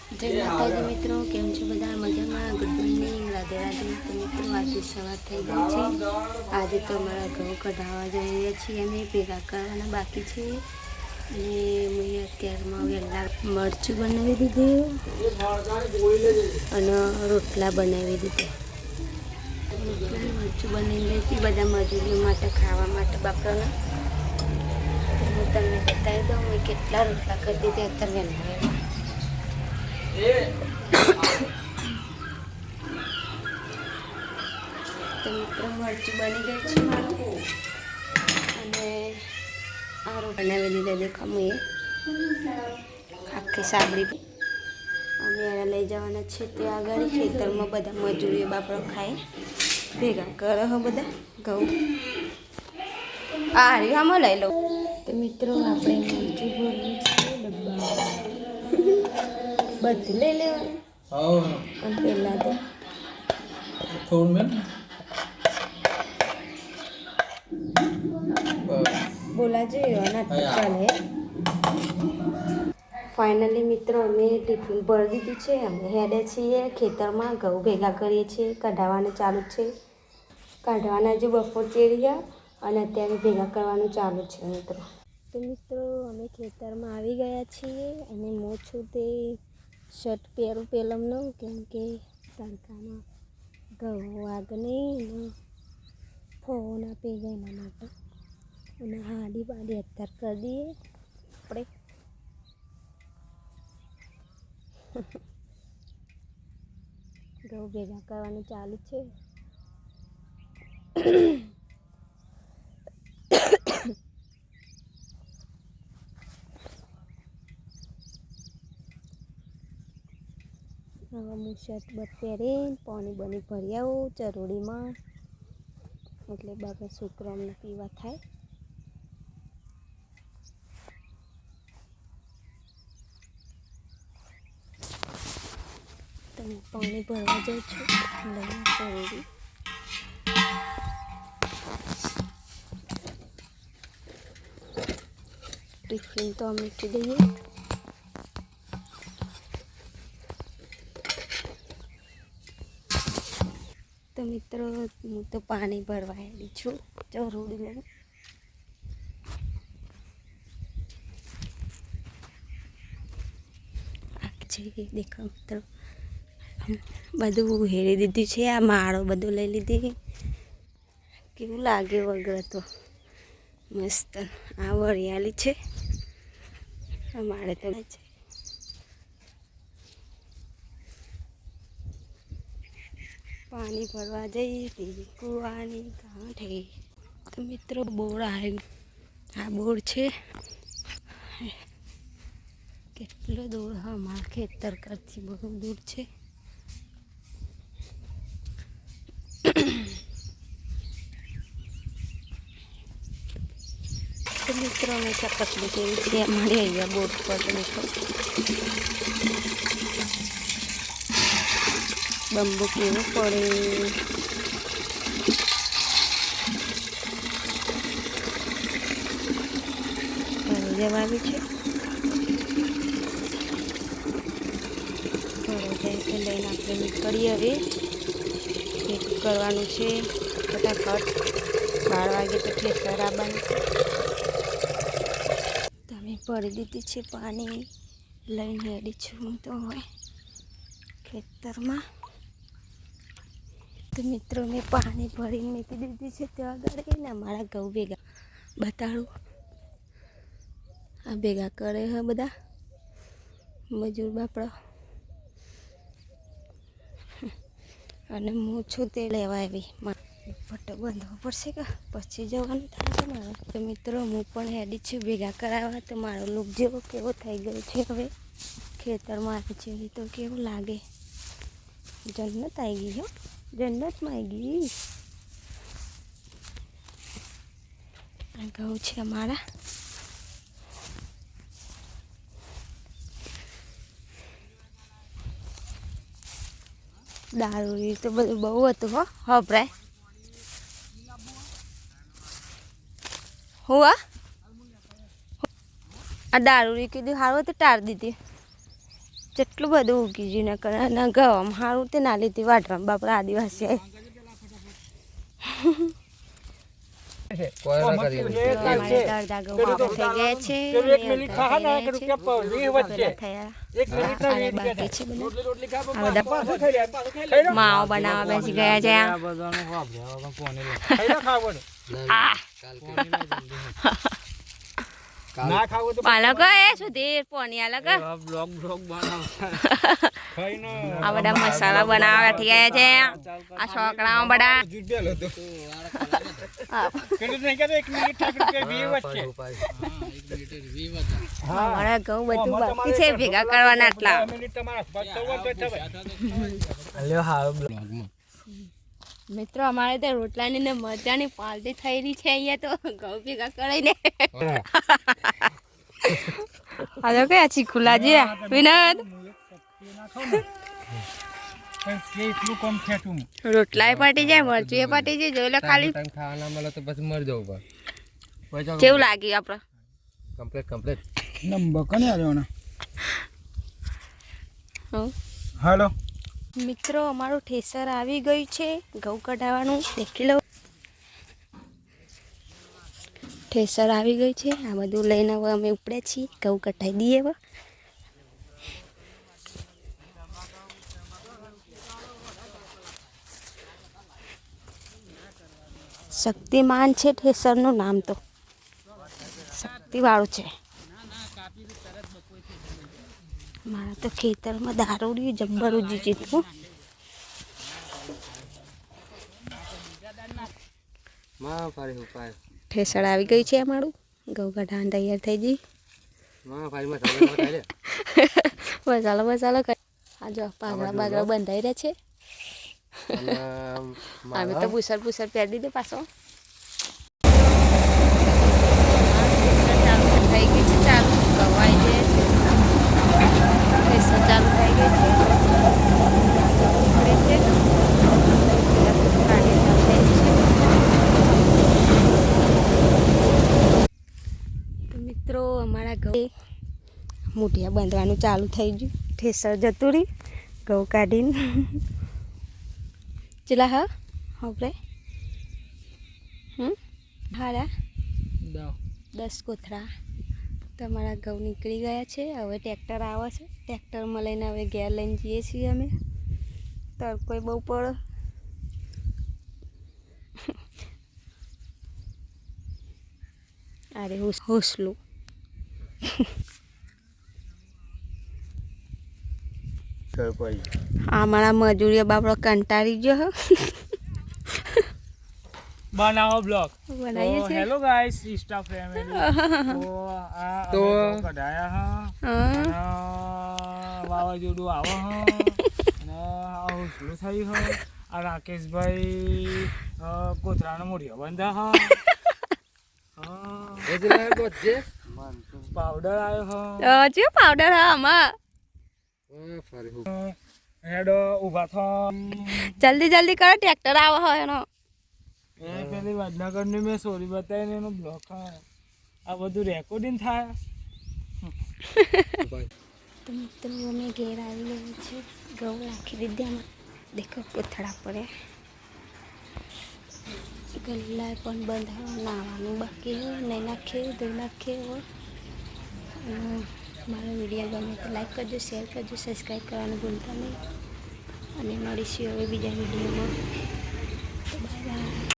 જય માતાજી મિત્રો, કેમ છો બધા? મજામાં? Good morning, Radhe Radhe. તો મિત્રો આજે સવાર થઈ ગઈ છે. આજે તો અમારા ઘઉં કઢાવવા જઈ રહ્યા છીએ અને ભેગા કરવાના બાકી છે. અને મેં અત્યારમાં વહેલા મરચું બનાવી દીધું અને રોટલા બનાવી દીધા. મરચું બનાવી લીધી બધા મજૂરીઓ માટે, ખાવા માટે બાપરાના. હું તમને બતાવી દઉં મેં કેટલા રોટલા કરી દીધા અત્યારે વહેલા. તો મિત્રો મરચું બની ગઈ છે મારું અને આ રોટ બનાવી દીધા. દેખો મેં આખી સાબડી અમે એને લઈ જવાના છે ત્યાં આગળ ખેતરમાં. બધા મજૂરીઓ બાપડો ખાય ભેગા કરે હો બધા ઘઉં. આ આમાં લઈ લો. તો મિત્રો આપણે મરચું ભરવું છે ડબ્બા, બધું લઈ લેવાનું. અને પહેલાં તો બોલા જોઈએ ચાલે. ફાઇનલી મિત્રો અમે ટિફિન ભરી દીધું છે. અમે હેડે છીએ ખેતરમાં, ઘઉં ભેગા કરીએ છીએ. કઢાવવાનું ચાલુ છે. કાઢવાના જે બપોર ચેડ્યા અને અત્યારે ભેગા કરવાનું ચાલુ છે મિત્રો. તો મિત્રો અમે ખેતરમાં આવી ગયા છીએ અને હું છું તે શર્ટ પહેરું પહેલમનો, કેમ કે તડકામાં ઘઉં વાગ નહીં ફોન આપી જાય એના માટે. અને હાડી બાડી અત્યારે કરી દઈએ આપણે. ઘઉં ભેગા કરવાનું ચાલુ છે. હવે હું શર્ટ બટ પહેરીને પાણી બની ભરી આવું ચરોડીમાં, એટલે બાપા છોકરો અમને પીવા થાય. તો હું પાણી ભરવા જાઉં છું લઈને ચરોડી. ટિફિન તો અમે મૂકી દઈએ. તો મિત્રો હું તો પાણી ભરવા આવી છું ચરોડી લઈને. દેખો મિત્રો બધું હેરી દીધું છે. આ માળો બધું લઈ લીધી. કેવું લાગે વગર તો મસ્ત. આ વરિયાળી છે અમારે તો છે. પાણી ભરવા જઈએ કુવાની કાંઠે. તો મિત્રો બોર આવ્યું. આ બોર છે. કેટલો દૂર? હા, અમારા ખેતર કરતી બહુ દૂર છે. તો મિત્રો અમે ચકસલી કેવી છે અમારી અહીંયા બોટ પર. દેખો બંબુ કેવું પડે. જવા આવી છે. લઈને આપણે નીકળીએ. હવે ભેગું કરવાનું છે ફટાફટ. 12 વાગે તો ખેતર આવવાનું. તમે ભરી દીધી છે પાણી લઈને રેડી છું હું તો હવે ખેતરમાં. તો મિત્રો મેં પાણી ભરીને મૂકી દીધી છે ત્યાં આગળ ને અમારા ઘઉં ભેગા બતાડું. આ ભેગા કરે હે બધા મજૂર બાપડા. અને હું છું તે લેવા આવી. પટ્ટો બાંધવો પડશે કે પછી જવાનું થાય મારે. તો મિત્રો હું પણ હેડી છું ભેગા કરાવવા. તો મારો લુક જેવો કેવો થઈ ગયો છે હવે ખેતરમાં આવી છે. તો કેવું લાગે? જન્નત આવી ગઈ હો, જન્નતમાં આવી ગઈ. આ ઘઉં છે અમારા. દારૂ તો બધું બહુ હતું હો હપરાય. હું આ દારૂ કીધું સારું તો ટાળ દીધી. જેટલું બધું ઉગી ગયું ને કરે ના ગવામાં સારું તે ના લીધી વાઢવામાં બાપરા આદિવાસી માવો બનાવવા બેસી ગયા છે પાલક એ સુધી પોની આલક આ બધા મસાલા બનાવવા બેઠી ગયા છે આ છોકરાઓ બધા અમારા ઘઉં બધું બાકી છે ભેગા કરવાના આટલા મિત્રો અમારે તો રોટલાની ને મરચાની પાલટી થઈ રહી છે અહીંયા તો ઘઉં ભેગા કરાઈને હાલો કયા ચીખુલા છે વિનોદ રોટલા પાટી જાય મરચું એ પાટી જાય જોઈ લો ખાલી ખાવાના મળે તો પછી મર જવું પડે કેવું લાગ્યું આપણે કમ્પ્લીટ નંબર કને આવ્યો હા હાલો મિત્રો અમારું ઠેસર આવી ગયું છે ઘઉં કઢાવવાનું દેખી લો ઠેસર આવી ગયું છે આ બધું લઈને હવે અમે ઉપડે છીએ ઘઉં કઢાઈ દઈએ હવે શક્તિમાન છે ઠેસરનું નામ તો શક્તિવાળું છે મારા તો ખેતરમાં દારૂડિયું જબ્બર ઉજી જીતવું ઠેસર આવી ગઈ છે અમારું ઘઉં કઢાવાનું તૈયાર થઈ ગઈ મસાલો મસાલો આ જો પાઘડા બાગડા બંધાઈ રહ્યા છે અમે તો ભૂસર ભૂસર પહેરી દીધું પાછો થઈ ગઈ છે ચાલુ કવાઈ જાય છે ચાલુ થઈ ગઈ છે મિત્રો અમારા ઘઉં મૂઠિયા બાંધવાનું ચાલુ થઈ ગયું ઠેસર જતું રહ્યું ઘઉં કાઢીને ચલા હા આપણે હારા 10 કોથળા તમારા ઘઉં નીકળી ગયા છે હવે ટ્રેક્ટર આવે છે ટ્રેક્ટરમાં લઈને હવે ઘેર લઈને જઈએ છીએ અમે તડકોય બહુ પડે અરે હોસલું અમારા મજૂરીઓ બાપડો કંટાળી ગયો બનાવો બ્લોગ બનાવીએ છીએ હેલો ગાઈસ ઇન્સ્ટા ફેમિલી તો કઢાયા વાવાઝોડું આવો અને હોસલું થયું આ રાકેશભાઈ કોથરાનો મૂઢિયો બંધા પાવડર આવ્યો જે પાવડર હા આમાં હેડો ઊભા થો જલ્દી જલ્દી કરો ટ્રેક્ટર આવો હોય એનો એ પેલી વડનગરની મેં સ્ટોરી બતાવીને એનો બ્લોક આ બધું રેકોર્ડિંગ થાય તો મિત્રો અમે ઘેર આવી ગયા છે ઘઉં રાખી દીધા આમાં દેખો કોથળા પડે ગલ્લા પણ બંધાવા નાવાનું બાકી હોય નહીં નાખીએ ધોઈ નાખીએ હોય મારો વિડીયો ગમે તો લાઈક કરજો શેર કરજો સબસ્ક્રાઈબ કરવાનું ભૂલતા નહીં અને મળીશું હવે બીજા વિડીયોમાં